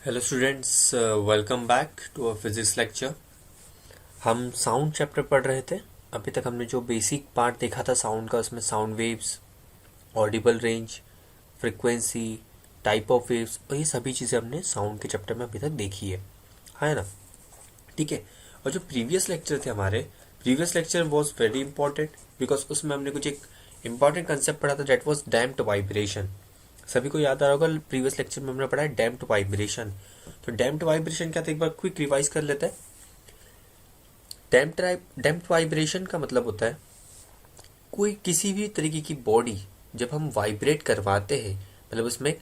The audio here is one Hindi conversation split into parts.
Hello students, welcome back to our physics lecture. हम साउंड चैप्टर पढ़ रहे थे। अभी तक हमने जो बेसिक पार्ट देखा था साउंड का, उसमें sound waves, Audible range, frequency, type of waves और ये सभी चीज़ें हमने साउंड के चैप्टर में अभी तक देखी है ना। ठीक है। और जो प्रीवियस लेक्चर थे हमारे, previous lecture was very important because उसमें हमने कुछ एक इंपॉर्टेंट कंसेप्ट पढ़ा था, डेट वॉज डैम्प्ड वाइब्रेशन। सभी को याद आ रहा होगा, प्रीवियस लेक्चर में हमने पढ़ा है डैम्प्ड वाइब्रेशन। तो डैम्प्ड वाइब्रेशन क्या था, एक बार क्विक रिवाइज कर लेते हैं। डैम्प्ड वाइब्रेशन का मतलब होता है कोई किसी भी तरीके की बॉडी जब हम वाइब्रेट करवाते हैं, मतलब उसमें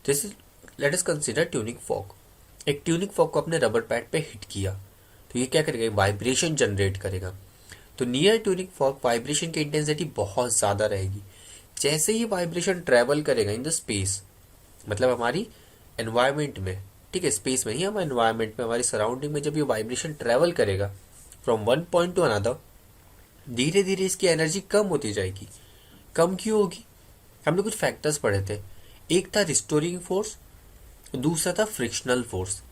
जैसे late us consider tuning fork. एक ट्यूनिंग फॉर्क को अपने रबर पैड पे हिट किया तो ये क्या करेगा, वाइब्रेशन जनरेट करेगा। तो नियर ट्यूनिंग फॉर्क वाइब्रेशन की इंटेंसिटी बहुत ज़्यादा रहेगी। जैसे ही वाइब्रेशन ट्रेवल करेगा इन द स्पेस, मतलब हमारी एनवायरमेंट में, ठीक है, स्पेस में ही, हम एनवायरमेंट में, हमारी सराउंडिंग में जब ये वाइब्रेशन ट्रेवल करेगा from one point two another, धीरे धीरे इसकी एनर्जी कम होती जाएगी। कम क्यों होगी? हमने कुछ फैक्टर्स पढ़े थे। एक था रिस्टोरिंग फोर्स, दूसरा था फ्रिक्शनल फोर्स।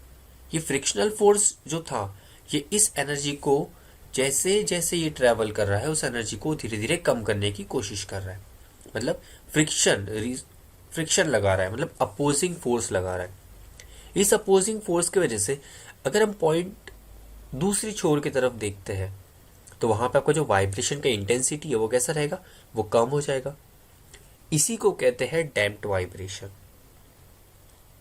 ये फ्रिक्शनल फोर्स जो था, ये इस एनर्जी को जैसे जैसे ये ट्रेवल कर रहा है उस एनर्जी को धीरे धीरे कम करने की कोशिश कर रहा है। मतलब फ्रिक्शन फ्रिक्शन लगा रहा है, मतलब अपोजिंग फोर्स लगा रहा है। इस अपोजिंग फोर्स की वजह से अगर हम पॉइंट दूसरी छोर की तरफ देखते हैं तो वहां पे आपका जो वाइब्रेशन का इंटेंसिटी है वो कैसा रहेगा, वो कम हो जाएगा। इसी को कहते हैं डैम्प्ड वाइब्रेशन।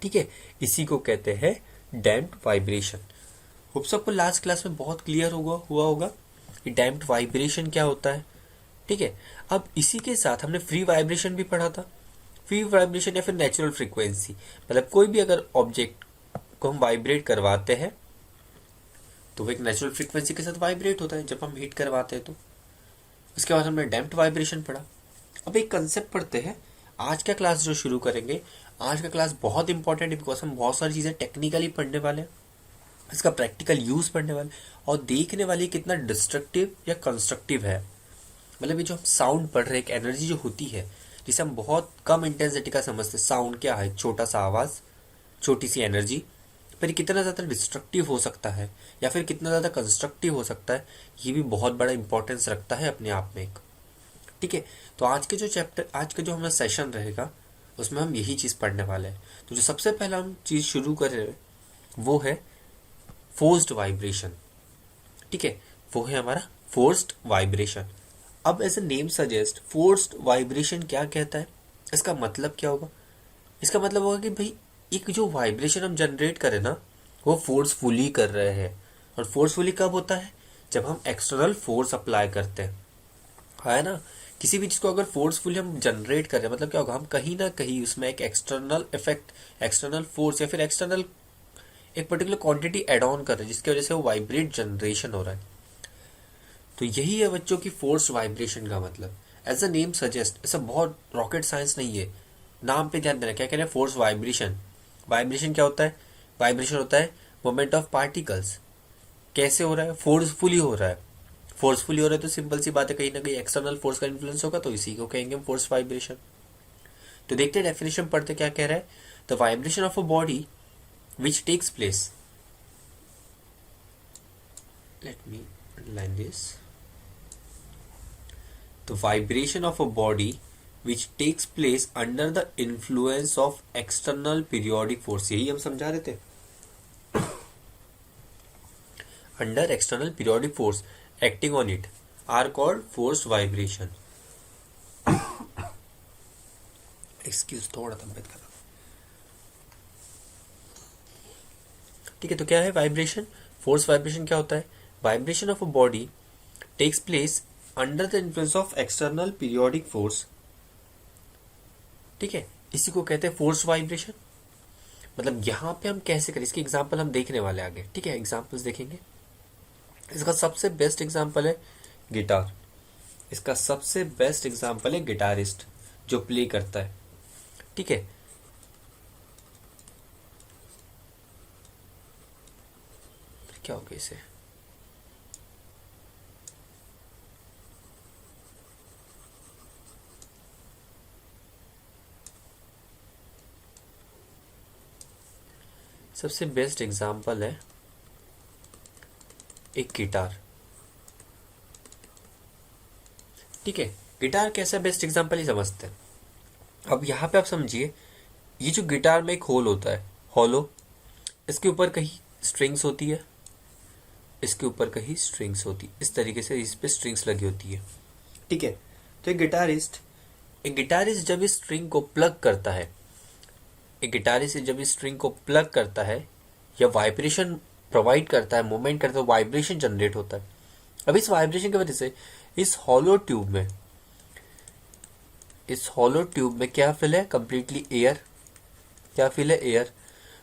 ठीक है, इसी को कहते हैं डैम्प्ड वाइब्रेशन। होप सबको लास्ट क्लास में बहुत क्लियर हुआ होगा कि डैम्प्ड वाइब्रेशन क्या होता है। ठीक है। अब इसी के साथ हमने फ्री वाइब्रेशन भी पढ़ा था। फ्री वाइब्रेशन या फिर नेचुरल फ्रीक्वेंसी, मतलब कोई भी अगर ऑब्जेक्ट को हम वाइब्रेट करवाते हैं तो वो एक नेचुरल फ्रीक्वेंसी के साथ वाइब्रेट होता है जब हम हीट करवाते हैं तो। उसके बाद हमने डैम्प्ड वाइब्रेशन पढ़ा। अब एक कंसेप्ट पढ़ते हैं। आज का क्लास जो शुरू करेंगे, आज का क्लास बहुत इंपॉर्टेंट है बिकॉज हम बहुत सारी चीज़ें टेक्निकली पढ़ने वाले हैं, इसका प्रैक्टिकल यूज पढ़ने वाले और देखने वाले कितना डिस्ट्रक्टिव या कंस्ट्रक्टिव है। मतलब ये जो हम साउंड पढ़ रहे हैं, एक एनर्जी जो होती है जिसे हम बहुत कम इंटेंसिटी का समझते हैं। साउंड क्या है, छोटा सा आवाज़, छोटी सी एनर्जी, पर कितना ज़्यादा डिस्ट्रक्टिव हो सकता है या फिर कितना ज़्यादा कंस्ट्रक्टिव हो सकता है, ये भी बहुत बड़ा इंपॉर्टेंस रखता है अपने आप में एक। ठीक है। तो आज के जो चैप्टर, आज का जो हमारा सेशन रहेगा उसमें हम यही चीज़ पढ़ने वाले हैं। तो जो सबसे पहला हम चीज़ शुरू कर रहे हैं वो है फोर्स्ड वाइब्रेशन। ठीक है, वो है हमारा फोर्स्ड वाइब्रेशन। अब as a name suggest, forced vibration क्या कहता है, इसका मतलब क्या होगा? इसका मतलब होगा कि भाई एक जो वाइब्रेशन हम जनरेट करें ना, वो फोर्सफुली कर रहे हैं। और फोर्सफुली कब होता है? जब हम एक्सटर्नल फोर्स अप्लाई करते हैं, है ना। किसी भी चीज़ को अगर फोर्सफुली हम जनरेट कर रहे हैं, मतलब क्या होगा, हम कहीं ना कहीं उसमें एक एक्सटर्नल इफेक्ट, एक्सटर्नल फोर्स या फिर एक्सटर्नल एक पर्टिकुलर क्वांटिटी एड ऑन कर रहे हैं जिसकी वजह से वो वाइब्रेट जनरेशन हो रहा है। तो यही है बच्चों की फोर्स वाइब्रेशन का मतलब। एज अ नेम सजेस्ट, ऐसा बहुत रॉकेट साइंस नहीं है, नाम पे ध्यान देना। क्या कह रहे हैं, फोर्स वाइब्रेशन। वाइब्रेशन क्या होता है? वाइब्रेशन होता है मोमेंट ऑफ पार्टिकल्स। कैसे हो रहा है? फोर्सफुली हो रहा है। फोर्सफुली हो रहा है तो सिंपल सी बात है, कहीं ना कहीं एक्सटर्नल फोर्स का इन्फ्लुएंस होगा, तो इसी को कहेंगे हम फोर्स वाइब्रेशन। तो देखते हैं डेफिनेशन पढ़ते क्या कह रहा है। The vibration of a body which takes place, let me underline this, the vibration of a body which takes place under the influence of external periodic force, यही हम समझा रहे थे। under external periodic force acting on it are called forced vibration। Excuse, थोड़ा तबियत खराब। ठीक है, तो क्या है वाइब्रेशन? फोर्स वाइब्रेशन क्या होता है? Vibration of a body takes place under the influence of external periodic force. ठीक है, इसी को कहते हैं फोर्स वाइब्रेशन। मतलब यहाँ पे हम कैसे करें, इसके एग्जाम्पल हम देखने वाले आगे। ठीक है, एग्जाम्पल्स देखेंगे। इसका सबसे बेस्ट एग्जाम्पल है गिटार। इसका सबसे बेस्ट एग्जाम्पल है गिटारिस्ट जो प्ले करता है। ठीक है, क्या हो गया इसे? सबसे बेस्ट एग्जांपल है एक गिटार। ठीक है, गिटार कैसा बेस्ट एग्जांपल ही समझते हैं। अब यहाँ पे आप समझिए, ये जो गिटार में एक होल होता है, हॉलो, इसके ऊपर कहीं स्ट्रिंग्स होती है, इसके ऊपर कहीं स्ट्रिंग्स होती है, इस तरीके से इस पे स्ट्रिंग्स लगी होती है। ठीक है, तो एक गिटारिस्ट जब इस स्ट्रिंग को प्लग करता है, एक गिटारिस्ट जब इस स्ट्रिंग को प्लग करता है या वाइब्रेशन प्रोवाइड करता है, मूवमेंट करता है, वाइब्रेशन जनरेट होता है। अब इस वाइब्रेशन की वजह से इस हॉलो ट्यूब में क्या फिल है? Completely air. क्या फिल है? एयर।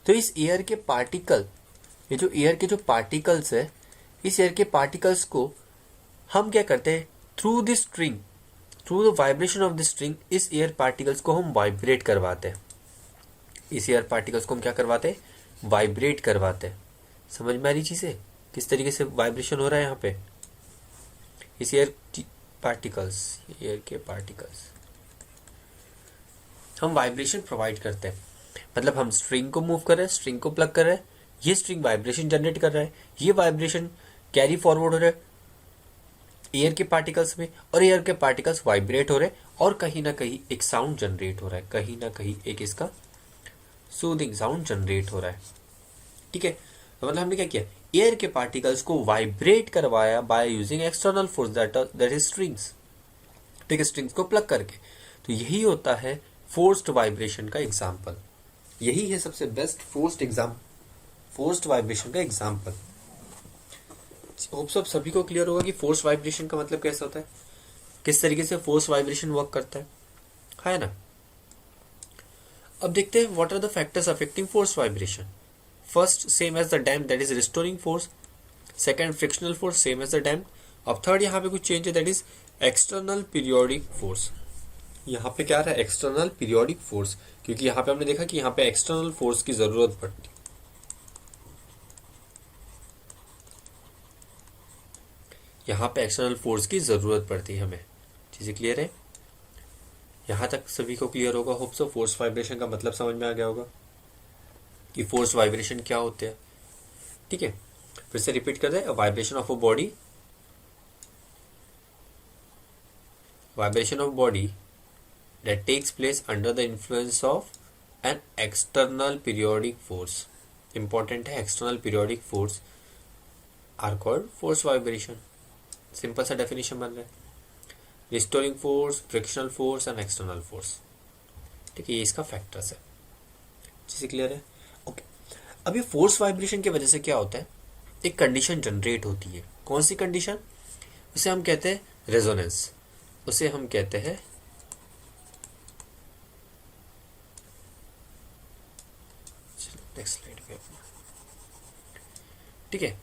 तो इस एयर के पार्टिकल, ये जो एयर के जो पार्टिकल्स है, इस एयर के पार्टिकल्स को हम क्या करते हैं? Through the string, through the vibration of the string, इस एयर पार्टिकल्स को हम वाइब्रेट करवाते हैं। इस एयर पार्टिकल्स को हम क्या करवाते हैं? वाइब्रेट करवाते हैं। समझ में आ रही चीज़ है किस तरीके से वाइब्रेशन हो रहा है यहाँ पे? इस एयर के पार्टिकल्स हम वाइब्रेशन प्रोवाइड करते हैं। मतलब हम स्ट्रिंग को मूव कर रहे हैं, स्ट्रिंग को प्लग कर रहे हैं, ये स्ट्रिंग वाइब्रेशन जनरेट कर रहा है, ये वाइब्रेशन कैरी फॉरवर्ड हो रहा है एयर के पार्टिकल्स में, और एयर के पार्टिकल्स वाइब्रेट हो रहे हैं, और कहीं ना कहीं एक साउंड जनरेट हो रहा है, कहीं ना कहीं एक इसका सूदिंग साउंड जनरेट हो रहा है। ठीक है, तो मतलब हमने क्या किया? एयर के पार्टिकल्स को वाइब्रेट करवाया by using external force that is strings. ठीक है, स्ट्रिंग्स को प्लग करके। तो यही होता है फोर्स्ड वाइब्रेशन का एग्जाम्पल। यही है सबसे बेस्ट फोर्स्ड वाइब्रेशन का एग्जाम्पल। होप सब सभी को क्लियर होगा कि फोर्स वाइब्रेशन का मतलब कैसा होता है, किस तरीके से फोर्स वाइब्रेशन वर्क करता है ना। अब देखते हैं what are the factors affecting force vibration. First, same as the damp, that is restoring force. Second, frictional force, same as the damp. अब थर्ड यहाँ पे कुछ चेंज है, that is external periodic force. यहाँ पे क्या रहा है? एक्सटर्नल पीरियोडिक फोर्स, क्योंकि यहाँ पे हमने देखा कि यहाँ पे एक्सटर्नल फोर्स की जरूरत पड़ती है। यहाँ पे एक्सटर्नल फोर्स की जरूरत पड़ती है हमें। चीजें क्लियर है? यहाँ तक सभी को क्लियर होगा। होप सो फोर्स वाइब्रेशन का मतलब समझ में आ गया होगा कि फोर्स वाइब्रेशन क्या होते हैं। ठीक है, फिर से रिपीट कर दे। Vibration of a body that takes place under the influence of an external periodic force. Important है, external periodic force are called force vibration. Simple सा डेफिनेशन बन रहा है। Restoring force, frictional force and external force. ठीक है, ये इसका फैक्टर्स है। चीजें क्लियर है? ओके, अब ये फोर्स वाइब्रेशन की वजह से क्या होता है? एक कंडीशन जनरेट होती है। कौन सी कंडीशन? उसे हम कहते हैं रेजोनेंस। उसे हम कहते हैं नेक्स्ट स्लाइड पे। ठीक है,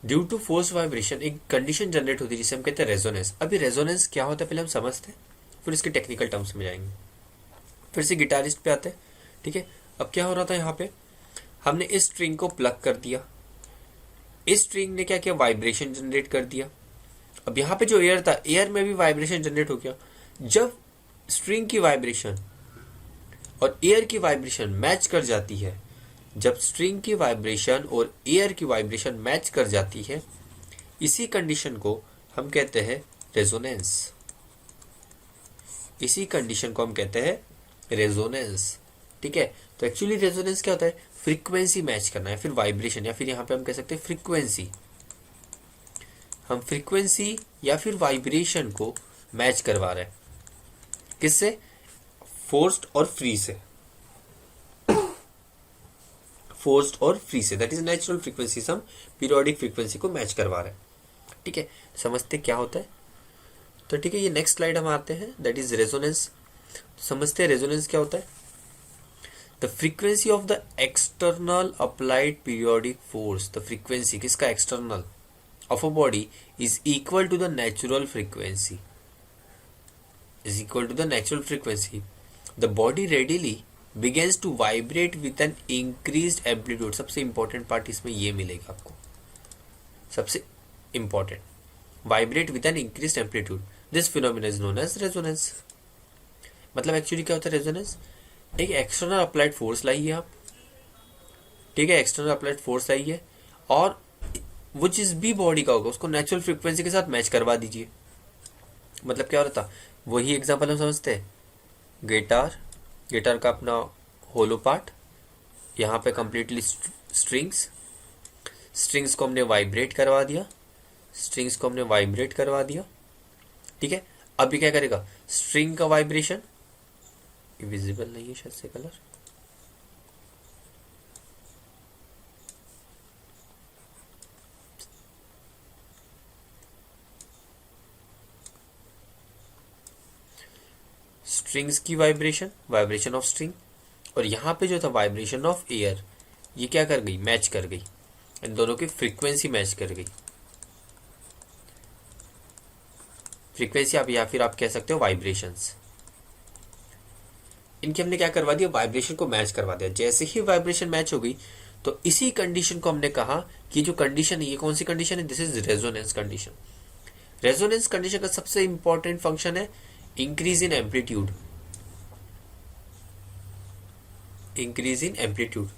ड्यू टू फोर्स वाइब्रेशन एक कंडीशन जनरेट होती है जिसे हम कहते हैं रेजोनेंस। अभी रेजोनेंस क्या होता है पहले हम समझते हैं, फिर इसके टेक्निकल टर्म्स में जाएंगे। फिर से गिटारिस्ट पे आते हैं। ठीक है, अब क्या हो रहा था? यहाँ पे हमने इस स्ट्रिंग को प्लग कर दिया, इस स्ट्रिंग ने क्या किया? वाइब्रेशन जनरेट कर दिया। अब यहाँ पे जो एयर था, एयर में भी वाइब्रेशन जनरेट हो गया। जब स्ट्रिंग की वाइब्रेशन और एयर की वाइब्रेशन मैच कर जाती है, जब स्ट्रिंग की वाइब्रेशन और एयर की वाइब्रेशन मैच कर जाती है, इसी कंडीशन को हम कहते हैं रेजोनेंस। इसी कंडीशन को हम कहते हैं रेजोनेंस। ठीक है, तो एक्चुअली रेजोनेंस क्या होता है? फ्रीक्वेंसी मैच करना है, फिर वाइब्रेशन, या फिर यहां पे हम कह सकते हैं फ्रीक्वेंसी। हम फ्रीक्वेंसी या फिर वाइब्रेशन को मैच करवा रहे हैं। किससे? फोर्स्ड और फ्री से। फोर्स्ड और फ्री से, दैट इज नेचुरल फ्रीक्वेंसी से हम पीरियोडिक फ्रीक्वेंसी को मैच करवा रहे हैं। ठीक है, समझते क्या होता है? तो ठीक है, ये नेक्स्ट स्लाइड हम आते हैं, दैट इज रेजोनेंस। समझते हैं रेजोनेंस क्या होता है? The frequency of the external applied periodic force, the frequency किसका? External of a body is equal to the natural frequency, is equal to the natural frequency. The body readily begins to vibrate with an increased amplitude। सबसे इंपॉर्टेंट पार्ट इसमें ये मिलेगा आपको, सबसे important, vibrate with an increased amplitude. This phenomena is known as resonance. मतलब एक्चुअली क्या होता है रेजोनेंस? एक एक्सटर्नल अप्लाइड फोर्स लाइए आप, ठीक है, एक्सटर्नल अप्लाइड फोर्स आई है, और वो जिस भी बॉडी का होगा उसको नेचुरल फ्रीक्वेंसी के साथ मैच करवा दीजिए। मतलब क्या हो रहा था, वही एग्जांपल हम समझते हैं, गिटार, गिटार का अपना होलो पार्ट, यहाँ पे कंप्लीटली स्ट्रिंग्स, स्ट्रिंग्स को हमने वाइब्रेट करवा दिया, स्ट्रिंग्स को हमने वाइब्रेट करवा दिया, ठीक है। अभी क्या करेगा, स्ट्रिंग का वाइब्रेशन, विजिबल नहीं है शायद से कलर, स्ट्रिंग्स की वाइब्रेशन, वाइब्रेशन ऑफ स्ट्रिंग, और यहाँ पे जो था वाइब्रेशन ऑफ एयर, ये क्या कर गई, मैच कर गई, इन दोनों की फ्रीक्वेंसी मैच कर गई। फ्रीक्वेंसी आप, या फिर आप कह सकते हो वाइब्रेशंस, इनकी हमने क्या करवा दिया, वाइब्रेशन को मैच करवा दिया। जैसे ही वाइब्रेशन मैच हो गई तो इसी कंडीशन को हमने कहा कि जो कंडीशन है, ये कौन सी कंडीशन है, this is resonance condition. Resonance condition का सबसे इंपॉर्टेंट फंक्शन है increase in amplitude, increase in amplitude.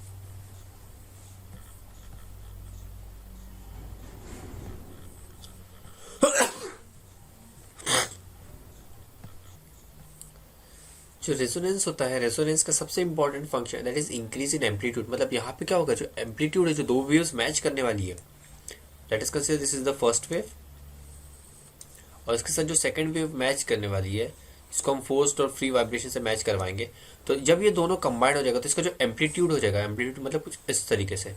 जो रेजोनेंस होता है, रेजोनेंस का सबसे important function that is increase in amplitude. मतलब यहाँ पे क्या होगा, जो एम्पलीट्यूड है, जो दो वेव्स मैच करने वाली है, that is consider this is the first wave, और इसके साथ जो सेकंड वेव मैच करने वाली है, इसको हम फोर्स्ड और फ्री वाइब्रेशन से मैच करवाएंगे। तो जब ये दोनों कंबाइंड हो जाएगा तो इसका जो एम्पलीट्यूड हो जाएगा, एम्पलीट्यूड मतलब कुछ इस तरीके से,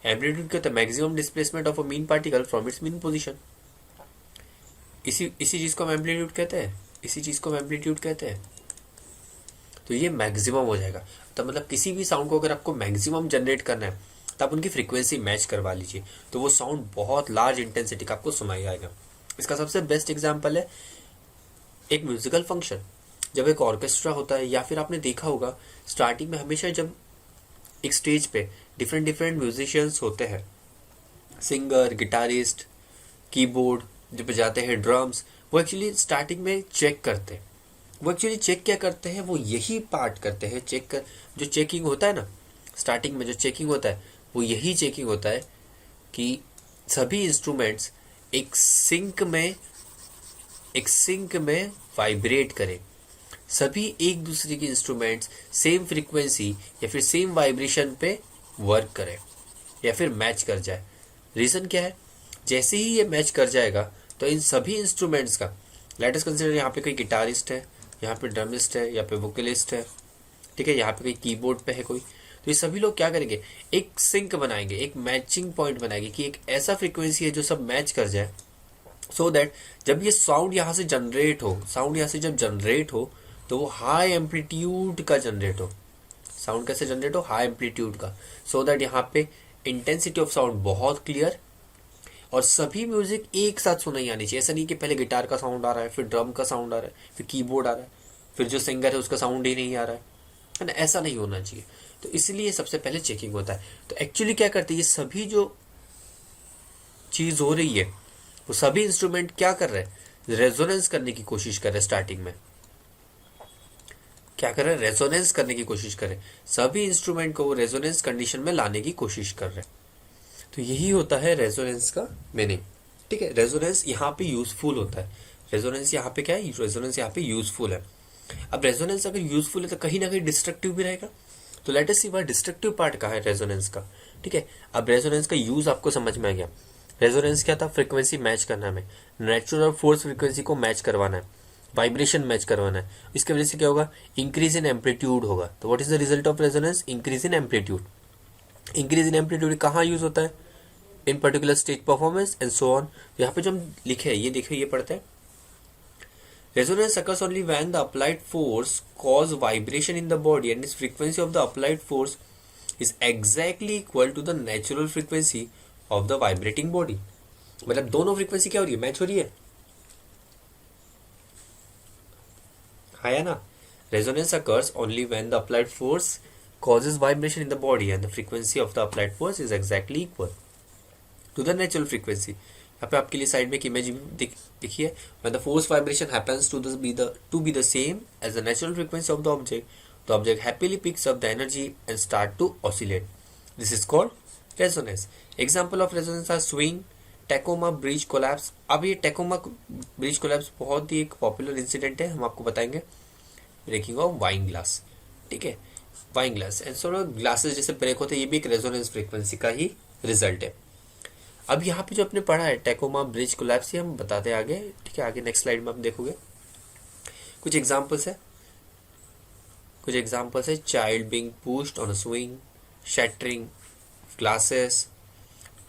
एम्पलीट्यूड कहते हैं maximum displacement of a mean particle from its mean position. इसी चीज को हम एम्पलीट्यूड कहते हैं, इसी चीज को हम एम्पलीट्यूड कहते हैं। तो ये मैक्सिमम हो जाएगा। तो मतलब किसी भी साउंड को अगर आपको मैक्सिमम जनरेट करना है तो आप उनकी फ्रीक्वेंसी मैच करवा लीजिए, तो वो साउंड बहुत लार्ज इंटेंसिटी का आपको सुनाई आएगा। इसका सबसे बेस्ट एग्जांपल है एक म्यूजिकल फंक्शन। जब एक ऑर्केस्ट्रा होता है, या फिर आपने देखा होगा स्टार्टिंग में हमेशा जब एक स्टेज पे डिफरेंट डिफरेंट म्यूजिशियंस होते हैं, सिंगर, गिटारिस्ट, कीबोर्ड जो बजाते हैं, ड्रम्स, वो एक्चुअली स्टार्टिंग में चेक करते हैं। वो एक्चुअली चेक क्या करते हैं, वो यही पार्ट करते हैं, चेक कर, जो चेकिंग होता है ना स्टार्टिंग में, जो चेकिंग होता है वो यही चेकिंग होता है कि सभी इंस्ट्रूमेंट्स एक सिंक में वाइब्रेट करें, सभी एक दूसरे के इंस्ट्रूमेंट्स सेम फ्रीक्वेंसी या फिर सेम वाइब्रेशन पे वर्क करें या फिर मैच कर जाए। रीजन क्या है, जैसे ही ये मैच कर जाएगा तो इन सभी इंस्ट्रूमेंट्स का, लेट अस कंसीडर यहाँ पे कोई गिटारिस्ट है, यहाँ पे ड्रमिस्ट है, यहाँ पे वोकलिस्ट है, ठीक है, यहाँ पे कोई कीबोर्ड पे है कोई, तो ये सभी लोग क्या करेंगे, एक सिंक बनाएंगे, एक मैचिंग पॉइंट बनाएंगे कि एक ऐसा फ्रीक्वेंसी है जो सब मैच कर जाए, सो दैट जब ये साउंड यहाँ से जनरेट हो, साउंड यहाँ से जब जनरेट हो तो वो हाई एम्पलीट्यूड का जनरेट हो। साउंड कैसे जनरेट हो, हाई एम्पलीट्यूड का, सो दैट यहाँ पे इंटेंसिटी ऑफ साउंड बहुत क्लियर, और सभी म्यूजिक एक साथ सुनाई आनी चाहिए। ऐसा नहीं कि पहले गिटार का साउंड आ रहा है, फिर ड्रम का साउंड आ रहा है, फिर कीबोर्ड आ रहा है, फिर जो सिंगर है उसका साउंड ही नहीं आ रहा है ना, ऐसा नहीं होना चाहिए। तो इसलिए सबसे पहले चेकिंग होता है। तो एक्चुअली क्या करते हैं, ये सभी जो चीज हो रही है वो सभी इंस्ट्रूमेंट क्या कर रहे हैं, रेजोनेंस करने की कोशिश कर रहे हैं। स्टार्टिंग में क्या कर रहे हैं, रेजोनेंस करने की कोशिश कर रहे हैं, सभी इंस्ट्रूमेंट को वो रेजोनेंस कंडीशन में लाने की कोशिश कर रहे हैं। तो यही होता है रेजोनेंस का मीनिंग, ठीक है। रेजोनेंस यहाँ पे यूजफुल होता है, रेजोनेंस यहाँ पे क्या है, रेजोनेंस यहाँ पे यूजफुल है। अब रेजोनेंस अगर यूजफुल है तो कहीं ना कहीं डिस्ट्रक्टिव भी रहेगा। तो लेट अस सी वह डिस्ट्रक्टिव पार्ट कहाँ है रेजोनेंस का, ठीक है। अब रेजोनेंस का यूज आपको समझ में आ गया। रेजोनेंस क्या था, फ्रीक्वेंसी मैच करना है, नेचुरल और फोर्स फ्रीक्वेंसी को मैच करवाना है, वाइब्रेशन मैच करवाना है। इसकी वजह से क्या होगा, इंक्रीज इन एम्पलीट्यूड होगा। तो what is the result of resonance, increase in amplitude. Increase in amplitude कहाँ यूज होता है, इन particular stage performance and so on. यहाँ पे जो हम लिखे ये देखिए, ये पढ़ते हैं, resonance occurs only when the applied force cause vibration in the body and its frequency of the applied force is exactly equal to the natural frequency of the vibrating body। मतलब दोनों फ्रीक्वेंसी क्या हो रही है, मैच हो रही है, है ना। Resonance occurs only when the applied force causes vibration in the body and the frequency of the applied force is exactly equal to the natural frequency। यहाँ पे आपके लिए साइड में एक इमेज दिखिए, when the force vibration happens to be the same as the natural frequency of the object happily picks up the energy and start to oscillate। This is called resonance. Example of resonance are swing, Tacoma bridge collapse. अब ये टेकोमा ब्रिज कोलैप्स बहुत ही एक पॉपुलर इंसिडेंट है, हम आपको बताएंगे। ब्रेकिंग ऑफ वाइन ग्लास, ठीक है, wine glass and so glasses जैसे ब्रेक होते हैं, ये भी एक रेजोनेंस फ्रीक्वेंसी का ही रिजल्ट है। अब यहाँ पे जो आपने पढ़ा है टेकोमा ब्रिज कोलैप्स, ये हम बताते हैं आगे, ठीक है। आगे नेक्स्ट स्लाइड में आप देखोगे कुछ एग्जांपल्स है, कुछ एग्जांपल्स है। Child being pushed on a swing, shattering glasses,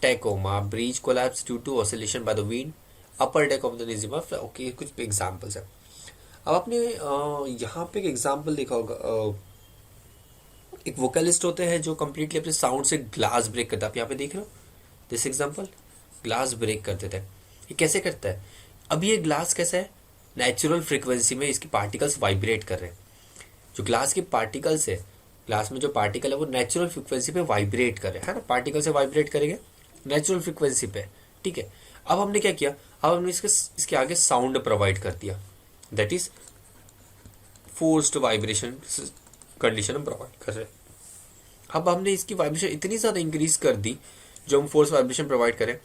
Tacoma bridge collapse due to oscillation by the wind, upper deck of the Nijima. Okay, कुछ एग्जांपल्स है। अब आपने यहाँ पे एक एग्जांपल देखा होगा, एक वोकलिस्ट होते हैं जो कंप्लीटली अपने साउंड से ग्लास ब्रेक करता है। आप यहाँ पे देख रहे हो दिस एग्जांपल, ग्लास ब्रेक कर देता है। ये कैसे करता है? अब ये ग्लास कैसा है, नेचुरल फ्रीक्वेंसी में इसकी पार्टिकल्स वाइब्रेट कर रहे हैं। जो ग्लास के पार्टिकल्स है, ग्लास में जो पार्टिकल है वो नेचुरल फ्रीक्वेंसी पे वाइब्रेट कर रहे हैं, है ना। पार्टिकल से वाइब्रेट करेंगे नेचुरल फ्रीक्वेंसी पे, ठीक है। अब हमने क्या किया, अब हमने इसके आगे साउंड प्रोवाइड कर दिया, that is forced vibration condition हम प्रोवाइड कर रहे हैं। अब हमने इसकी वाइब्रेशन इतनी ज्यादा इंक्रीज कर दी जो हम फोर्स वाइब्रेशन प्रोवाइड करें,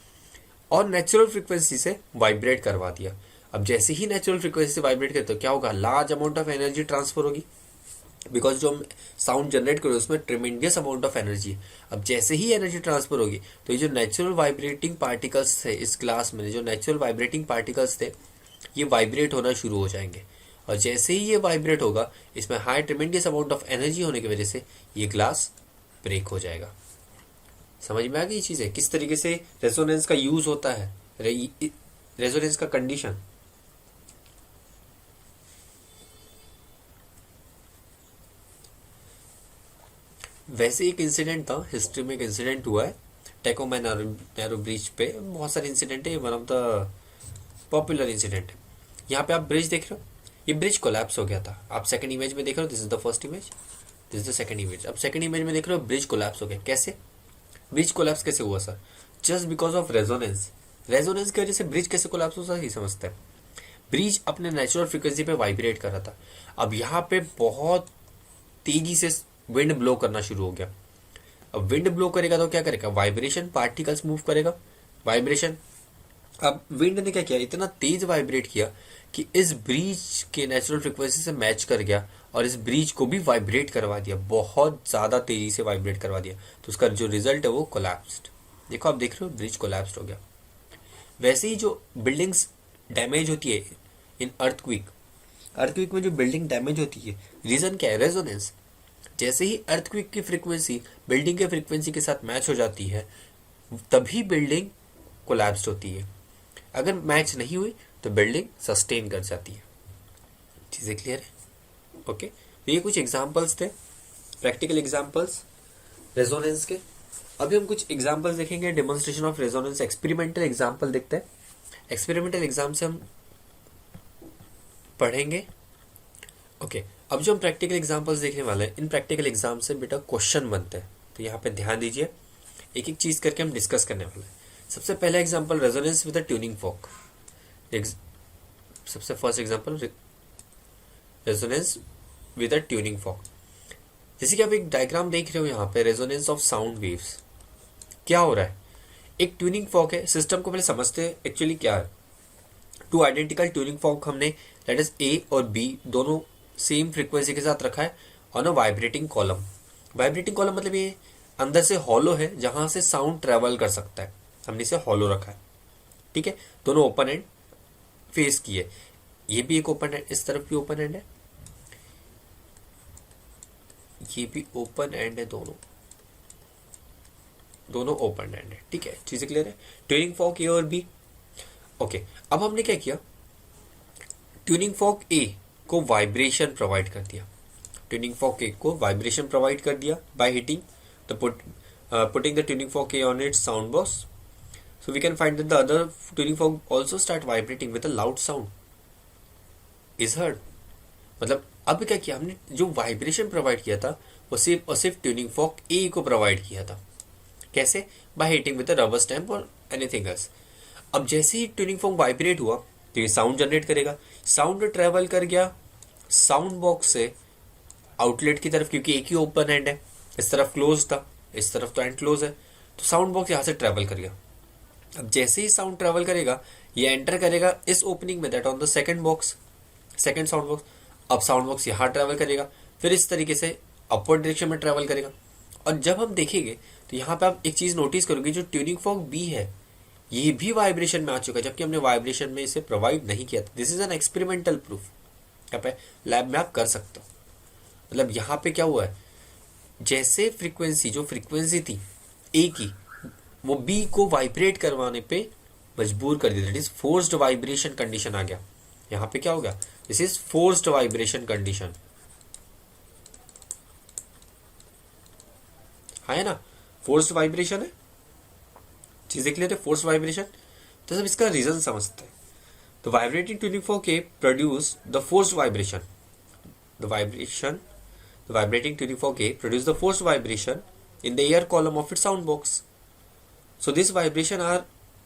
और नेचुरल फ्रीक्वेंसी से वाइब्रेट करवा दिया। अब जैसे ही नेचुरल फ्रीक्वेंसी से वाइब्रेट करते हो क्या होगा, large amount of energy transfer होगी, बिकॉज जो हम साउंड जनरेट करें उसमें ट्रिमेंडियस अमाउंट ऑफ एनर्जी है। अब जैसे ही एनर्जी ट्रांसफर होगी तो ये जो नेचुरल वाइब्रेटिंग पार्टिकल्स थे इस क्लास में, जो नेचुरल वाइब्रेटिंग पार्टिकल्स थे ये वाइब्रेट होना शुरू हो जाएंगे, और जैसे ही ये वाइब्रेट होगा इसमें high tremendous amount of energy होने की वजह से ये ग्लास ब्रेक हो जाएगा। समझ में आ गई ये चीजें, किस तरीके से रेजोनेंस का यूज होता है, रेजोनेंस का कंडीशन। वैसे एक इंसिडेंट था, हिस्ट्री में एक इंसिडेंट हुआ है टेकोमा नैरो ब्रिज पे। बहुत सारे इंसिडेंट है, one of the popular incident है। यहाँ पे आप ब्रिज देख रहे हो, ये ब्रिज कोलैप्स हो गया था। आप सेकंड इमेज में देख रहे हो, this is the first image, this is the second image. अब सेकंड इमेज में देख रहे हो ब्रिज कोलैप्स हो गया। कैसे ब्रिज कोलैप्स कैसे हुआ sir? Just because of resonance. Resonance की वजह से ब्रिज कैसे कोलैप्स हो, सही समझते हैं। ब्रिज अपने नेचुरल फ्रीक्वेंसी पे वाइब्रेट कर रहा था, अब यहाँ पे बहुत तेजी से विंड ब्लो करना शुरू हो गया। अब विंड ब्लो करेगा तो क्या करेगा, वाइब्रेशन, पार्टिकल्स मूव करेगा, वाइब्रेशन। अब विंड ने क्या किया, इतना तेज वाइब्रेट किया कि इस ब्रिज के नेचुरल फ्रीक्वेंसी से मैच कर गया और इस ब्रिज को भी वाइब्रेट करवा दिया, बहुत ज्यादा तेजी से वाइब्रेट करवा दिया। तो उसका जो रिजल्ट है वो कोलैप्स्ड। देखो आप देख रहे हो ब्रिज कोलैप्स्ड हो गया। वैसे ही जो बिल्डिंग्स डैमेज होती है इन अर्थक्वेक, अर्थक्वेक में जो बिल्डिंग डैमेज होती है, रीजन क्या है, रेजोनेंस। जैसे ही अर्थक्वेक की फ्रीक्वेंसी बिल्डिंग के फ्रीक्वेंसी के साथ मैच हो जाती है तभी बिल्डिंग कोलैप्स्ड होती है। अगर मैच नहीं हुई तो बिल्डिंग सस्टेन कर जाती है। चीजें क्लियर है? ओके, तो ये कुछ एग्जांपल्स थे, प्रैक्टिकल एग्जांपल्स रेजोनेंस के। अभी हम कुछ एग्जांपल्स देखेंगे, demonstration of resonance, experimental example देखते हैं। एक्सपेरिमेंटल एग्जाम से हम पढ़ेंगे। ओके, अब जो हम प्रैक्टिकल एग्जांपल्स देखने वाले हैं, इन प्रैक्टिकल एग्जाम से बेटा क्वेश्चन बनते हैं, तो यहाँ पे ध्यान दीजिए, एक एक चीज करके हम डिस्कस करने वाले हैं। सबसे पहला example, resonance with a tuning fork. सबसे first example, resonance with a tuning fork. जैसे कि आप एक डायग्राम देख रहे हो यहाँ पे, रेजोनेंस ऑफ साउंड वेव्स। क्या हो रहा है, एक ट्यूनिंग फॉर्क है। सिस्टम को पहले समझते हैं एक्चुअली क्या है। टू आइडेंटिकल ट्यूनिंग फॉर्क हमने दैट इज ए और बी दोनों सेम फ्रीक्वेंसी के साथ रखा है on a vibrating column. Vibrating column मतलब ये अंदर से हॉलो है जहां से साउंड ट्रेवल कर सकता है, हमने इसे हॉलो रखा है, ठीक है। दोनों ओपन एंड फेस की है, ये भी एक ओपन एंड, इस तरफ भी ओपन एंड है, ये भी ओपन एंड है, दोनों ओपन एंड है, ठीक है। चीजें क्लियर है? ट्यूनिंग फॉर्क ए और बी। ओके, अब हमने क्या किया, ट्यूनिंग फॉर्क ए को वाइब्रेशन प्रोवाइड कर दिया। ट्यूनिंग फॉर्क ए को वाइब्रेशन प्रोवाइड कर दिया by hitting the putting the tuning fork A on its sound box. So we can find that the other tuning fork also start vibrating with a loud sound is heard. मतलब अब क्या किया हमने, जो वाइब्रेशन प्रोवाइड किया था वो सिर्फ और सिर्फ ट्यूनिंग फॉर्क ए को प्रोवाइड किया था। कैसे? By hitting with a rubber stamp और एनीथिंग एल्स। अब जैसे ही ट्यूनिंग फॉर्क वाइब्रेट हुआ तो ये साउंड जनरेट करेगा, साउंड ट्रेवल कर गया साउंड बॉक्स से आउटलेट की तरफ, क्योंकि एक ही ओपन एंड है, इस तरफ क्लोज था, इस तरफ तो एंड क्लोज है, तो साउंड बॉक्स यहाँ से ट्रेवल करेगा। अब जैसे ही साउंड ट्रेवल करेगा ये एंटर करेगा इस ओपनिंग में, that on the second box, second sound box. अब साउंड बॉक्स यहाँ ट्रेवल करेगा, फिर इस तरीके से अपवर्ड डायरेक्शन में ट्रेवल करेगा। और जब हम देखेंगे तो यहाँ पे आप एक चीज नोटिस करोगे, जो ट्यूनिंग फॉर्क बी है ये भी वाइब्रेशन में आ चुका है, जबकि हमने वाइब्रेशन में इसे प्रोवाइड नहीं किया था। This is an experimental proof, यहाँ पे लैब में आप कर सकते हो। मतलब यहाँ पे क्या हुआ है, जैसे फ्रीक्वेंसी, जो फ्रीक्वेंसी थी ए की, वो बी को वाइब्रेट करवाने पे मजबूर कर दिया, that is forced vibration condition आ गया। यहाँ पे क्या हो गया, this is forced vibration condition, है ना, फोर्स्ड वाइब्रेशन है। चीजें क्लियर है, फोर्स्ड वाइब्रेशन। तो सब इसका रीजन समझते हैं। तो vibrating tuning fork A produce the forced vibration, the vibrating tuning fork A produce the forced vibration in the air column of its sound box. So this vibration are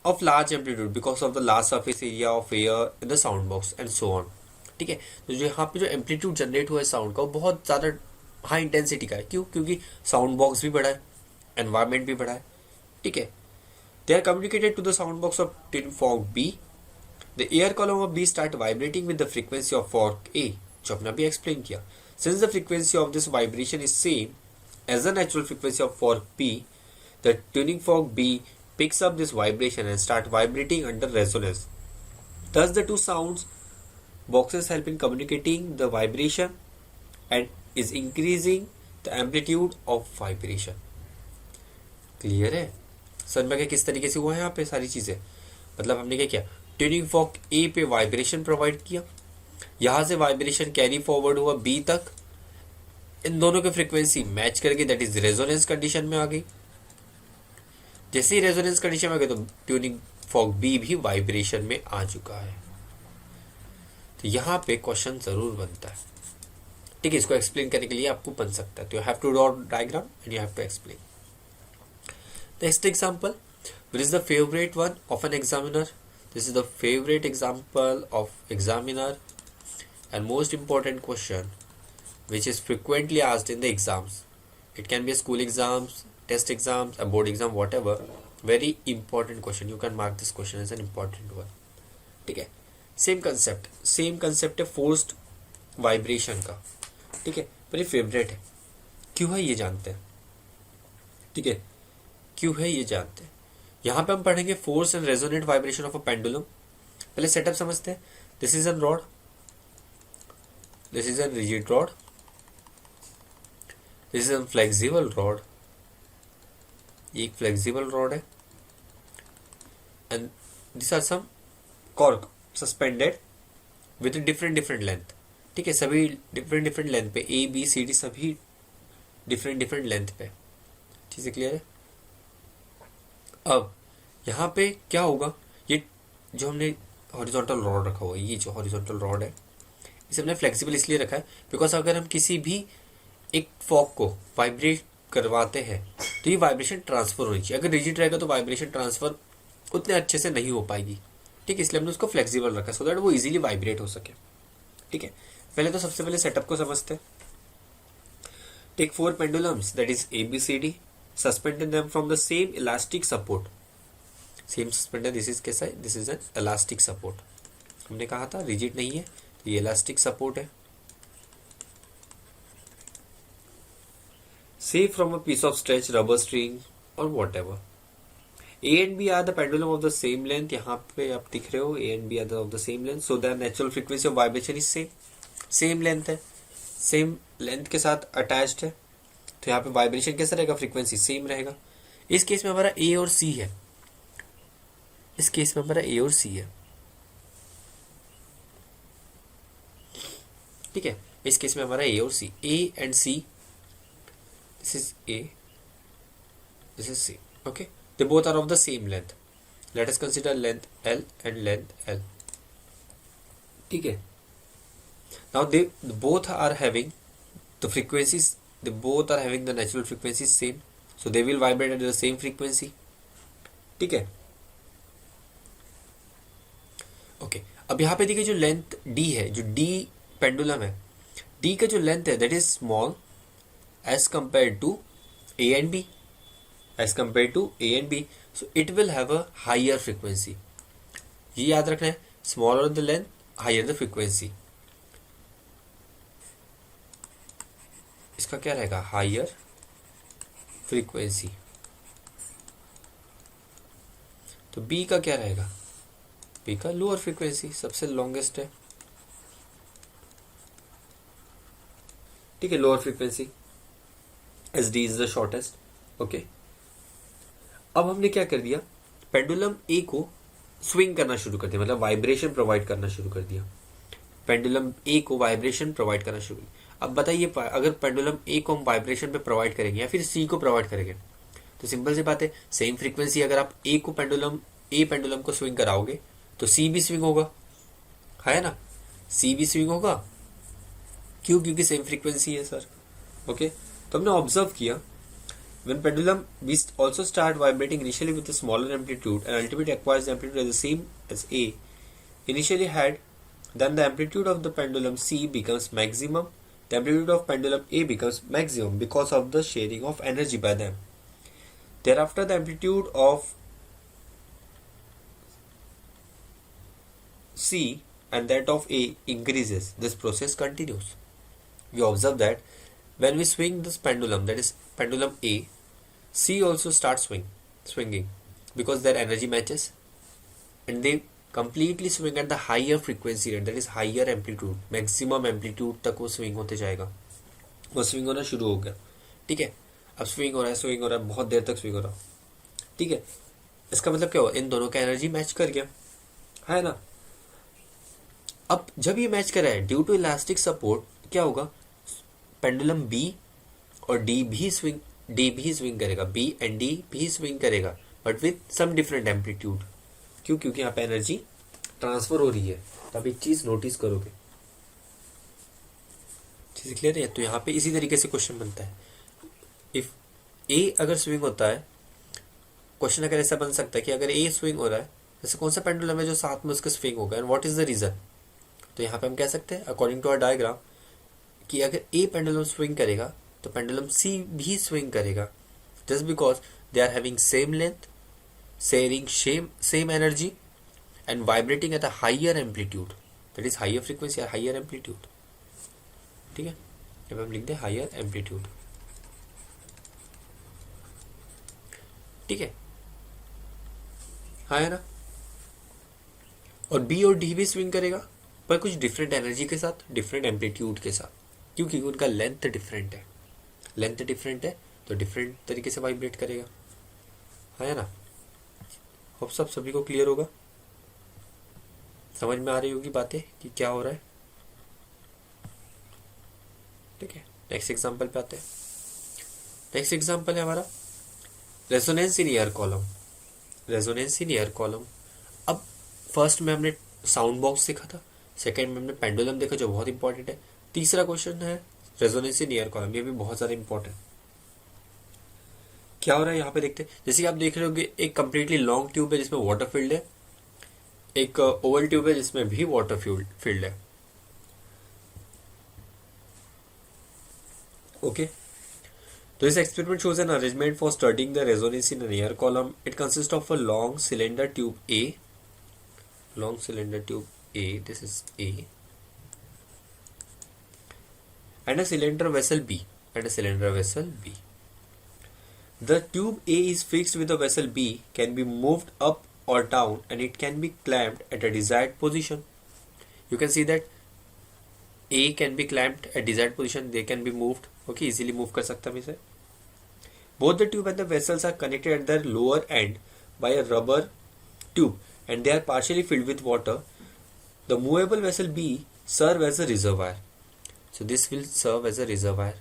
of large amplitude because of the large surface area of air in the sound box and so on. ठीक है, तो जो यहाँ पे जो एम्पलीट्यूड जनरेट हुआ है साउंड का, वो बहुत ज़्यादा हाई इंटेंसिटी का है। क्यों? क्योंकि साउंड बॉक्स भी बड़ा है, एनवायरमेंट भी बड़ा है। ठीक है, they are communicated to the sound box of tuning fork B. The air column of B start vibrating with the frequency of fork A, जो हमने अभी एक्सप्लेन किया। Since the frequency of this vibration is same as the natural frequency of fork B, the tuning fork B picks up this vibration and start vibrating under resonance. Thus, the two sounds boxes help in communicating the vibration and is increasing the amplitude of vibration. Clear है? समझ में किस तरीके से हुआ है यहाँ पे सारी चीजें। मतलब हमने क्या किया, ट्यूनिंग फॉर्क A पे वाइब्रेशन प्रोवाइड किया, यहां से वाइब्रेशन कैरी फॉरवर्ड हुआ बी तक, इन दोनों की फ्रीक्वेंसी मैच करके दैट इज रेजोनेंस कंडीशन में आ गई। जैसे ही रेजोनेंस कंडीशन में आ गई तो ट्यूनिंग फॉर्क बी भी वाइब्रेशन में आ चुका है। तो यहाँ पे क्वेश्चन जरूर बनता है। ठीक है, इसको एक्सप्लेन करने के लिए आपको बन सकता है, तो you have to draw diagram and you have to explain. Next example, which is the favourite one of an examiner. This is the favourite example of examiner and most important question which is frequently asked in the exams. It can be a school exams, test exams, a board exam, whatever. Very important question. You can mark this question as an important one. ठीक है, सेम कंसेप्ट है फोर्स्ड वाइब्रेशन का। ठीक है, पर ये फेवरेट है। क्यों है ये जानते हैं। ठीक है, क्यों है ये जानते हैं। यहाँ पे हम पढ़ेंगे force and resonate vibration of a pendulum. पहले सेटअप समझते हैं। This is N rod, this is a rigid rod, this is a flexible rod, ये एक flexible rod है, and these are some cork suspended with different length। ठीक है, सभी different length पे, A B C D सभी different length पे। चीजें क्लियर है। अब यहाँ पे क्या होगा, ये जो हमने हॉरिजॉन्टल रॉड रखा हुआ है, ये जो हॉरिजॉन्टल रॉड है इसे हमने फ्लेक्सिबल इसलिए रखा है बिकॉज अगर हम किसी भी एक फॉक को वाइब्रेट करवाते हैं तो ये वाइब्रेशन ट्रांसफर होनी चाहिए। अगर रिजिड रहेगा तो वाइब्रेशन ट्रांसफर उतने अच्छे से नहीं हो पाएगी। ठीक है, इसलिए हमने उसको फ्लेक्सिबल रखा सो दैट वो इजीली वाइब्रेट हो सके। ठीक है, पहले तो सबसे पहले सेटअप को समझते हैं। Take 4 pendulums that is ABCD, suspended them from the same elastic support. Same suspender, this is कैसा है, this is an elastic support. हमने कहा था रिजिड नहीं है, ये इलास्टिक सपोर्ट है। से from a piece of stretch rubber string और whatever. A and B are the pendulum of the same length. यहाँ पे आप दिख रहे हो, A and B are of the same length, so that natural frequency of vibration is same length है, सेम लेंथ के साथ अटैच्ड है। तो यहाँ पे वाइब्रेशन कैसा रहेगा, फ्रीक्वेंसी सेम रहेगा। इस केस में हमारा ए और सी है, इस केस में हमारा ए और सी है। ठीक है, इस केस में हमारा ए और C, A and C, this is A, this is C. Okay, they both are of the same length. Let us consider length L and length L. ठीक है, now they both are having the frequencies, they both are having the natural frequencies same, so they will vibrate at the same frequency. ठीक है, ओके। अब यहाँ पे देखिए जो लेंथ डी है, जो डी पेंडुलम है, डी का जो लेंथ है that is small as compare to A and B. As compare to A and B, so it will have a higher frequency. ये याद रखना है, smaller the length higher the frequency. इसका क्या रहेगा, हायर फ्रीक्वेंसी। तो बी का क्या रहेगा, बी का लोअर फ्रीक्वेंसी, सबसे लॉन्गेस्ट है, ठीक है, lower frequency, S D is the shortest. Okay, अब हमने क्या कर दिया, पेंडुलम ए को स्विंग करना शुरू कर दिया, मतलब वाइब्रेशन प्रोवाइड करना शुरू कर दिया। पेंडुलम ए को वाइब्रेशन प्रोवाइड करना शुरू किया। अब बताइए, अगर पेंडुलम ए को हम वाइब्रेशन पे प्रोवाइड करेंगे या फिर सी को प्रोवाइड करेंगे, तो सिंपल सी बात है, सेम फ्रीक्वेंसी अगर आप ए पेंडुलम को स्विंग कराओगे तो सी भी स्विंग होगा, है ना, सी भी स्विंग होगा। क्यों, क्योंकि सेम फ्रीक्वेंसी है सर। ओके, तो हमने ऑब्जर्व किया, when pendulum we also start vibrating initially with a smaller amplitude and ultimately acquires the amplitude as the same as A initially had, then the amplitude of the pendulum C becomes maximum. The amplitude of pendulum A becomes maximum because of the sharing of energy by them. Thereafter, the amplitude of C and that of A increases. This process continues. We observe that when we swing this pendulum, that is pendulum A, C also starts swinging because their energy matches, and they completely swing at the higher frequency rate, that is higher amplitude, maximum amplitude तक वो swing होते जाएगा। वो swing होना शुरू हो गया, ठीक है, अब swing हो रहा है, बहुत देर तक swing हो रहा, ठीक है। इसका मतलब क्या हुआ, इन दोनों का एनर्जी मैच कर गया, है ना। अब जब ये मैच कर रहा है, ड्यू टू इलास्टिक सपोर्ट क्या होगा, पेंडुलम बी और डी भी स्विंग करेगा, बी एंड डी भी स्विंग करेगा, but with some different amplitude. क्यों, क्योंकि यहाँ पे एनर्जी ट्रांसफर हो रही है। तो अब एक चीज नोटिस करोगे, चीज क्लियर है। तो यहाँ पे इसी तरीके से क्वेश्चन बनता है, इफ ए अगर स्विंग होता है, क्वेश्चन अगर ऐसा बन सकता है कि अगर ए स्विंग हो रहा है, जैसे कौन सा पेंडुलम है जो साथ में उसका स्विंग होगा, and what is the reason. तो यहाँ पे हम कह सकते हैं अकॉर्डिंग टू आवर डायग्राम कि अगर ए पेंडुलम स्विंग करेगा तो पेंडुलम सी भी स्विंग करेगा, just because they are having same length, sharing same energy and vibrating at a higher amplitude, that is higher frequency और हायर एम्पलीट्यूड, ठीक है। जब हम लिख दें हायर एम्पलीट्यूड, ठीक है, हाँ है ना। और बी और डी भी स्विंग करेगा, पर कुछ डिफरेंट एनर्जी के साथ, डिफरेंट एम्पलीट्यूड के साथ, क्योंकि उनका लेंथ डिफरेंट है, तो डिफरेंट तरीके से वाइब्रेट करेगा, है ना। होप सब सभी को क्लियर होगा, समझ में आ रही होगी बातें कि क्या हो रहा है, ठीक है। नेक्स्ट एग्जांपल पे आते हैं। नेक्स्ट एग्जांपल है हमारा रेजोनेंस इन एयर कॉलम। अब फर्स्ट में हमने साउंड बॉक्स देखा था, सेकंड में हमने पेंडुलम देखा जो बहुत इंपॉर्टेंट है, तीसरा क्वेश्चन है रेजोनेंस इन एयर कॉलम, ये भी बहुत ज्यादा इंपॉर्टेंट। क्या हो रहा है यहाँ पे देखते हैं, जैसे कि आप देख रहे होंगे, एक कंप्लीटली लॉन्ग ट्यूब है जिसमें वाटर फील्ड है, एक ओवल ट्यूब है जिसमें भी वाटर फील्ड है, ओके। तो this experiment shows an arrangement for studying the resonance in an air column. It consists of a long cylinder tube A, this is A, and a cylinder vessel B, The tube A is fixed with the vessel B, can be moved up or down, and it can be clamped at a desired position. You can see that A can be clamped at desired position, they can be moved, okay, easily move कर सकता हूँ इसे। Both the tube and the vessels are connected at their lower end by a rubber tube, and they are partially filled with water. The movable vessel B serve as a reservoir. So this will serve as a reservoir.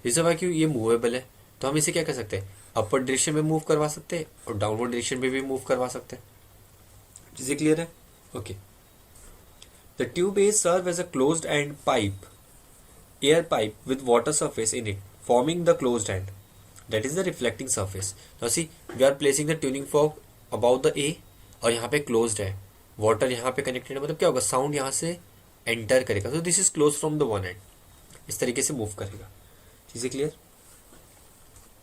Reservoir क्यों, ये मूवेबल है, तो हम इसे क्या कर सकते हैं, अपर डायरेक्शन में मूव करवा सकते हैं और डाउनवर्ड डायरेक्शन में भी मूव करवा सकते हैं। चीजें क्लियर है, okay. The tube A serve as a closed end pipe, air pipe with water surface in it, forming the closed end, that is the reflecting surface. Now see, we are placing the tuning fork above the A, और यहाँ पे closed है, वाटर यहाँ पे कनेक्टेड है, मतलब क्या होगा, साउंड यहाँ से एंटर करेगा, तो this is close from the one and, इस तरीके से मूव करेगा, चीजें क्लियर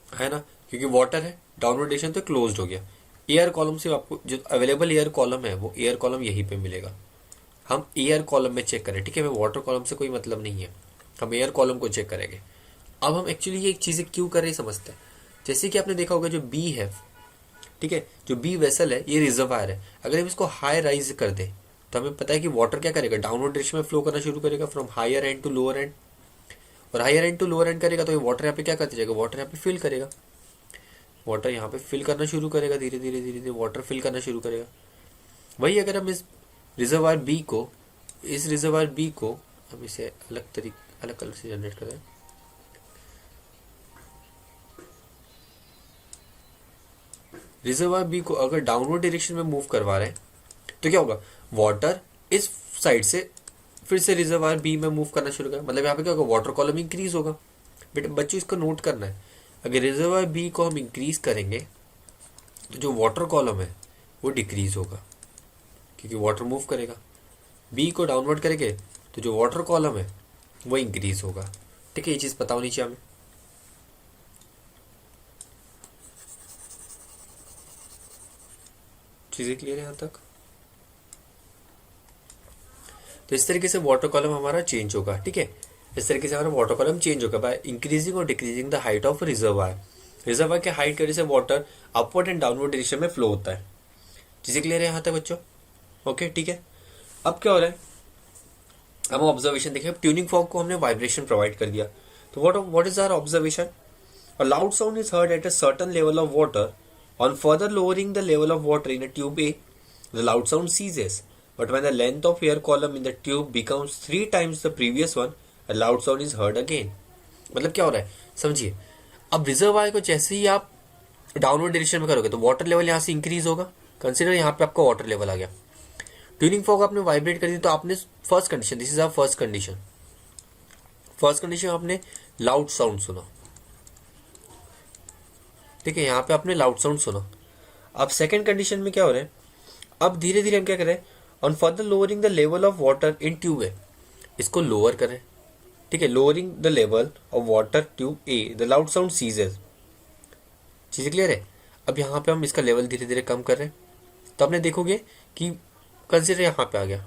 है ना, क्योंकि वाटर है, डाउनवर्ड डायरेक्शन तो क्लोज्ड हो गया। एयर कॉलम से आपको जो अवेलेबल एयर कॉलम है वो एयर कॉलम यहीं पे मिलेगा। हम एयर कॉलम में चेक करें, ठीक है, हमें वाटर कॉलम से कोई मतलब नहीं है, हम एयर कॉलम को चेक करेंगे। अब हम एक्चुअली ये चीजें क्यों कर रहे हैं समझते हैं। जैसे कि आपने देखा होगा जो बी है, ठीक है, जो बी वेसल है ये रिजर्वायर है, अगर हम इसको हाई राइज कर दें तो हमें पता है कि वाटर क्या करेगा, डाउनवर्ड डायरेक्शन में फ्लो करना शुरू करेगा from higher end to lower end, और higher end to lower end करेगा तो ये वाटर यहाँ पे क्या करते जाएगा, वाटर यहाँ पे फिल करेगा, वाटर यहाँ पे फिल करना शुरू करेगा, धीरे धीरे धीरे धीरे वाटर फिल करना शुरू करेगा। वही अगर हम इस रिजर्वायर बी को, इस रिजर्वायर बी को हम इसे अलग कलर से जनरेट करें, रिजर्वायर बी को अगर डाउनवर्ड डायरेक्शन में मूव करवा रहे हैं तो क्या होगा, वाटर इस साइड से फिर से रिजर्वायर बी में मूव करना शुरू करें, मतलब यहाँ पे क्या होगा, वाटर कॉलम इंक्रीज होगा। बेटा बच्चों इसको नोट करना है, अगर रिजर्वायर बी को हम इंक्रीज करेंगे तो जो वाटर कॉलम है वो डिक्रीज होगा, क्योंकि वाटर मूव करेगा। बी को डाउनवर्ड करेंगे तो जो वाटर कॉलम है वो इंक्रीज होगा। ठीक है, ये चीज पता होनी चाहिए हमें। चीजें क्लियर है यहाँ तक। तो इस तरीके से वाटर कॉलम हमारा चेंज होगा। ठीक है, इस तरीके से हमारा वाटर कॉलम चेंज होगा बाय इंक्रीजिंग और decreasing the height of reservoir. Reservoir के हाइट की वजह से water upward and downward direction में फ्लो होता है। चीजें क्लियर है यहाँ तक बच्चों। ओके ठीक है, अब क्या हो रहा है, अब हम ऑब्जर्वेशन देखें। ट्यूनिंग फॉर्क को हमने वाइब्रेशन प्रोवाइड कर दिया, तो what is our observation, a loud sound is heard at a certain level of water, on further lowering the level of water in a tube A the loud sound ceases, but when the length of air column in the tube becomes 3 times the previous one, a loud sound is heard again। मतलब क्या हो रहा है समझिए, अब रिजर्वायर को जैसे ही आप डाउनवर्ड डायरेक्शन में करोगे तो वाटर लेवल यहाँ से इंक्रीज होगा। कंसिडर यहाँ पे आपका वाटर लेवल आ गया, ट्यूनिंग फॉर्क आपने वाइब्रेट कर दी, तो आपने first condition, this is our first condition, first condition आपने लाउड साउंड सुना। ठीक है, यहाँ पे आपने लाउड साउंड सुना। अब सेकंड कंडीशन में क्या हो रहा है, अब धीरे धीरे हम क्या कर रहे हैं, on further lowering the level of water in tube A, इसको लोअर करें। ठीक है, lowering the level of water tube A the loud sound ceases. चीजें क्लियर है। अब यहाँ पे हम इसका लेवल धीरे धीरे कम कर रहे हैं, तो आपने देखोगे कि कंसिडर यहाँ पे आ गया।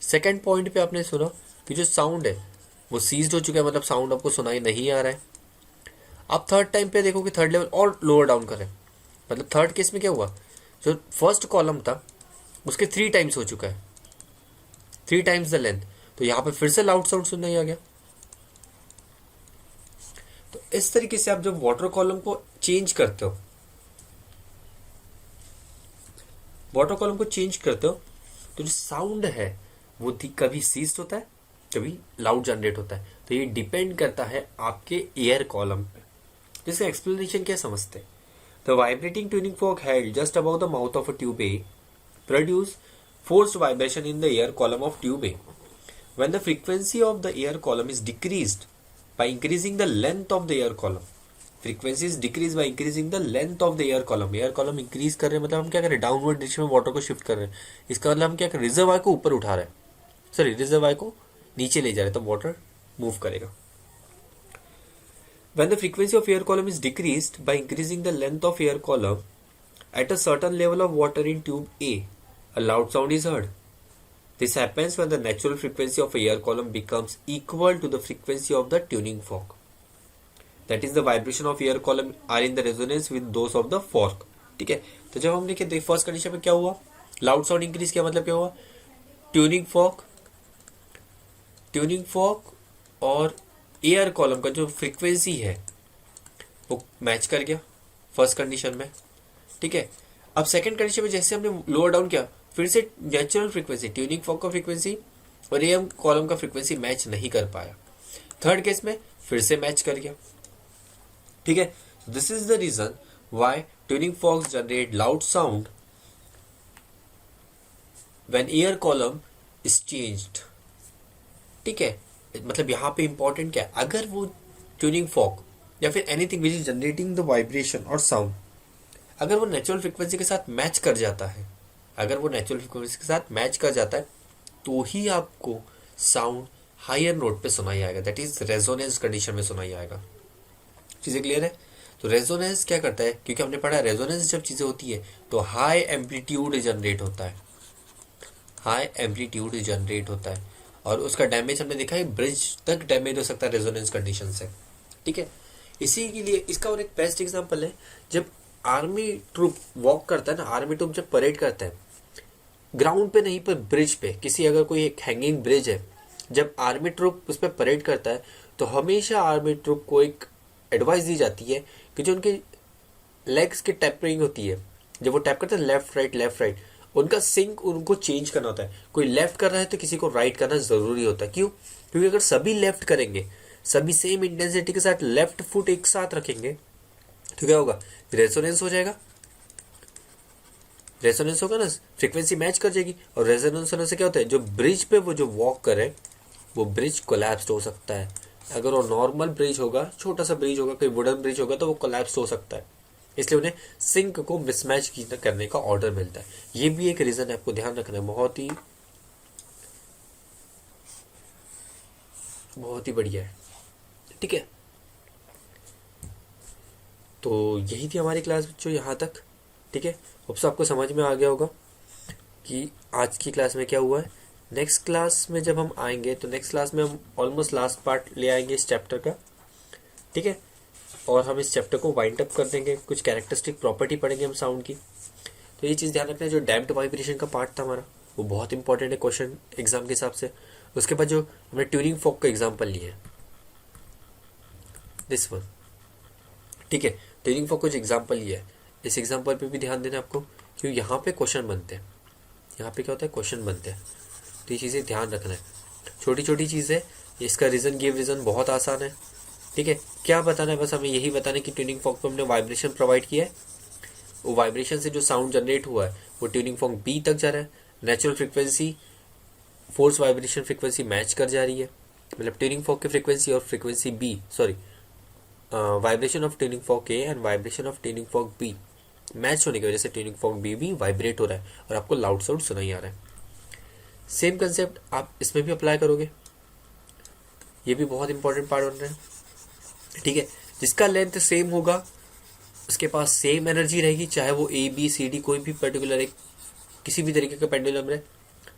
सेकंड पॉइंट पे आपने सुना कि जो साउंड है वो सीज्ड हो चुका है, मतलब साउंड आपको सुनाई नहीं आ रहा है। आप थर्ड टाइम पे देखोगे थर्ड लेवल और लोअर डाउन करें, मतलब थर्ड केस में क्या हुआ, जो फर्स्ट कॉलम था उसके 3 टाइम्स हो चुका है, 3 टाइम्स द लेंथ, तो यहां पे फिर से लाउड साउंड सुनना ही आ गया। तो इस तरीके से आप जब वाटर कॉलम को चेंज करते हो, वाटर कॉलम को चेंज करते हो तो जो साउंड है वो कभी सीज्ड होता है, कभी लाउड जनरेट होता है। तो ये डिपेंड करता है आपके एयर कॉलम पे। इसका एक्सप्लेनेशन क्या समझते हैं, the vibrating tuning fork held just about the mouth of a tube A produce forced vibration in the air column of tube A. When the frequency of the air column is decreased by increasing the length of the air column, frequency is decreased by increasing the length of the air column, air column increase कर रहे हैं, मतलब हम क्या कर रहे हैं, डाउनवर्ड डायरेक्शन में वाटर को शिफ्ट कर रहे हैं। इसका मतलब हम क्या कर रहे हैं, रिजर्वायर को ऊपर उठा रहे हैं, सॉरी रिजर्वायर को नीचे ले जा रहे हैं, तो वाटर मूव करेगा। When the frequency of air column is decreased by increasing the length of air column at a certain level of water in tube A, a loud sound is heard. This happens when the natural frequency of a air column becomes equal to the frequency of the tuning fork. That is, the vibration of air column are in the resonance with those of the fork. ठीक है, तो जब हमने क्या फर्स्ट कंडीशन में क्या हुआ, लाउड साउंड इंक्रीज किया, मतलब क्या हुआ, ट्यूनिंग फॉर्क और एयर कॉलम का जो फ्रीक्वेंसी है वो मैच कर गया फर्स्ट कंडीशन में। ठीक है, अब सेकंड कंडीशन में जैसे हमने लोअर डाउन किया, फिर से नेचुरल फ्रीक्वेंसी ट्यूनिंग फॉर्क का फ्रीक्वेंसी और एयर कॉलम का फ्रीक्वेंसी मैच नहीं कर पाया। थर्ड केस में फिर से मैच कर गया। ठीक है, this is the reason why tuning forks generate loud sound when air column is changed. ठीक है, मतलब यहां पे इंपॉर्टेंट क्या है, अगर वो ट्यूनिंग फॉर्क या फिर anything which is generating the vibration और साउंड, अगर वो नेचुरल फ्रीक्वेंसी के साथ मैच कर जाता है, अगर वो नेचुरल फ्रीक्वेंसी के साथ मैच कर जाता है तो ही आपको साउंड हायर नोट पे सुनाई आएगा, दैट इज रेजोनेंस कंडीशन में सुनाई आएगा। चीजें क्लियर है? तो रेजोनेंस क्या करता है, क्योंकि हमने पढ़ा रेजोनेंस जब चीजें होती है तो हाई एम्पलीट्यूड जनरेट होता है, हाई एम्पलीट्यूड जनरेट होता है, और उसका डैमेज हमने देखा है ब्रिज तक डैमेज हो सकता है रेजोनेंस कंडीशन से। ठीक है, इसी के लिए इसका और एक बेस्ट एग्जांपल है, जब आर्मी ट्रूप वॉक करता है ना, आर्मी ट्रूप जब परेड करता है ग्राउंड पे नहीं पर ब्रिज पे, किसी अगर कोई एक हैंगिंग ब्रिज है, जब आर्मी ट्रूप उस पर परेड करता है तो हमेशा आर्मी ट्रूप को एक एडवाइस दी जाती है कि जो उनके लेग्स की टैपिंग होती है, जब वो टैप करते हैं लेफ्ट राइट, उनका सिंक उनको चेंज करना होता है। कोई लेफ्ट कर रहा है तो किसी को राइट करना जरूरी होता है। क्यों? क्योंकि अगर सभी लेफ्ट करेंगे, सभी सेम इंटेंसिटी के साथ लेफ्ट फुट एक साथ रखेंगे तो क्या होगा, रेजोनेंस हो जाएगा। रेजोनेंस होगा ना, फ्रीक्वेंसी मैच कर जाएगी, और रेजोनेंस होने से क्या होता है, जो ब्रिज पे वो जो वॉक करे वो ब्रिज कोलैप्स हो सकता है। अगर वो नॉर्मल ब्रिज होगा, छोटा सा ब्रिज होगा, कोई वुडन ब्रिज होगा तो वो कोलैप्स हो सकता है। इसलिए उन्हें सिंक को मिसमैच करने का ऑर्डर मिलता है। ये भी एक रीजन है, आपको ध्यान रखना है, बहुत ही बढ़िया है। ठीक है, तो यही थी हमारी क्लास बच्चों, यहाँ तक। ठीक है, होप सो आपको समझ में आ गया होगा कि आज की क्लास में क्या हुआ है। नेक्स्ट क्लास में जब हम आएंगे तो नेक्स्ट क्लास में हम ऑलमोस्ट लास्ट पार्ट ले आएंगे इस चैप्टर का। ठीक है, और हम इस चैप्टर को वाइंड अप कर देंगे, कुछ कैरेक्टरिस्टिक प्रॉपर्टी पढ़ेंगे हम साउंड की। तो ये चीज़ ध्यान रखना है, जो डैम्प्ड वाइब्रेशन का पार्ट था हमारा वो बहुत इंपॉर्टेंट है क्वेश्चन एग्जाम के हिसाब से। उसके बाद जो हमने ट्यूनिंग फॉक का एग्जाम्पल लिया है, दिस वन। ठीक है, ट्यूनिंग फॉक का जो एग्जाम्पल लिया है, इस एग्जाम्पल पे भी ध्यान देना आपको, क्योंकि यहाँ पे क्वेश्चन बनते हैं, यहाँ पे क्या होता है, क्वेश्चन बनते हैं। तो ये चीज़ें ध्यान रखना है, छोटी छोटी चीज़ें। इसका रीज़न गिव रीज़न बहुत आसान है। ठीक है, क्या बताना है, बस हमें यही बताना है कि ट्यूनिंग फॉक को हमने वाइब्रेशन प्रोवाइड किया है, वो वाइब्रेशन से जो साउंड जनरेट हुआ है वो ट्यूनिंग फॉक बी तक जा रहा है, natural frequency force vibration frequency match कर जा रही है, मतलब ट्यूनिंग फॉक की फ्रीक्वेंसी और frequency B, sorry vibration of tuning fork A and vibration of tuning fork B match होने की वजह से ट्यूनिंग फॉक बी भी वाइब्रेट हो रहा है और आपको लाउड साउंड सुनाई आ रहा है। सेम कंसेप्ट आप इसमें भी अप्लाई करोगे, ये भी बहुत इंपॉर्टेंट पार्ट बन रहा है। ठीक है, जिसका लेंथ सेम होगा उसके पास सेम एनर्जी रहेगी, चाहे वो ए बी सी डी कोई भी पर्टिकुलर एक किसी भी तरीके का पेंडुलम रहे,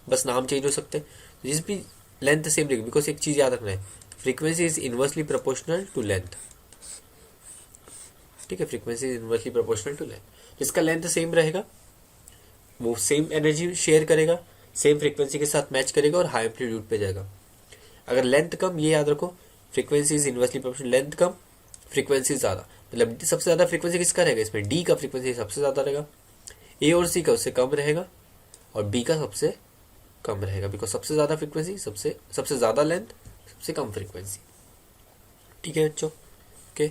बस नाम चेंज हो सकते हैं। जिस भी लेंथ सेम रहेगी, बिकॉज एक चीज याद रखना है, frequency is inversely proportional to length. ठीक है, frequency is inversely proportional to length. जिसका लेंथ सेम रहेगा वो सेम एनर्जी शेयर करेगा, सेम फ्रीक्वेंसी के साथ मैच करेगा और हाई एम्पलीट्यूड पे जाएगा। अगर लेंथ कम, ये याद रखो, frequency is inversely proportional, length come frequency ज्यादा, मतलब सबसे ज्यादा फ्रीक्वेंसी किसका रहेगा, इसमें डी का फ्रीक्वेंसी सबसे ज्यादा रहेगा, ए और सी का उससे कम रहेगा, और बी का सबसे कम रहेगा, बिकॉज सबसे ज्यादा फ्रीक्वेंसी सबसे ज्यादा लेंथ, सबसे कम फ्रीक्वेंसी। ठीक है बच्चों, ओके।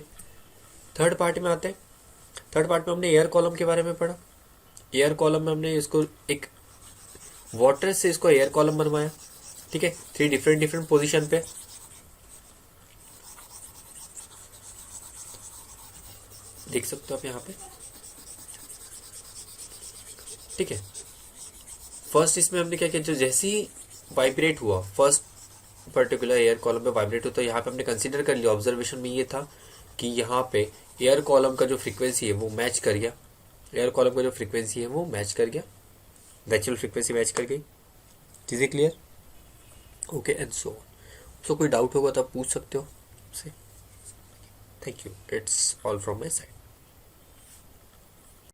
थर्ड पार्ट में आते हैं। थर्ड पार्ट में हमने एयर कॉलम के बारे में पढ़ा। एयर कॉलम में हमने इसको एक वाटर से इसको एयर कॉलम बनवाया। ठीक है, 3 डिफरेंट पोजीशन पे। देख सकते हो आप यहाँ पे। ठीक है, फर्स्ट इसमें हमने क्या किया, जो जैसे ही वाइब्रेट हुआ फर्स्ट पर्टिकुलर एयर कॉलम पे वाइब्रेट होता है, यहाँ पे हमने कंसीडर कर लिया, ऑब्जर्वेशन में ये था कि यहाँ पे एयर कॉलम का जो फ्रीक्वेंसी है वो मैच कर गया, एयर कॉलम का जो फ्रीक्वेंसी है वो मैच कर गया, नेचुरल फ्रीक्वेंसी मैच कर गई। चीज़ें क्लियर? ओके एंड सो कोई डाउट होगा तो आप पूछ सकते हो मुझसे। Thank you, it's all from my side.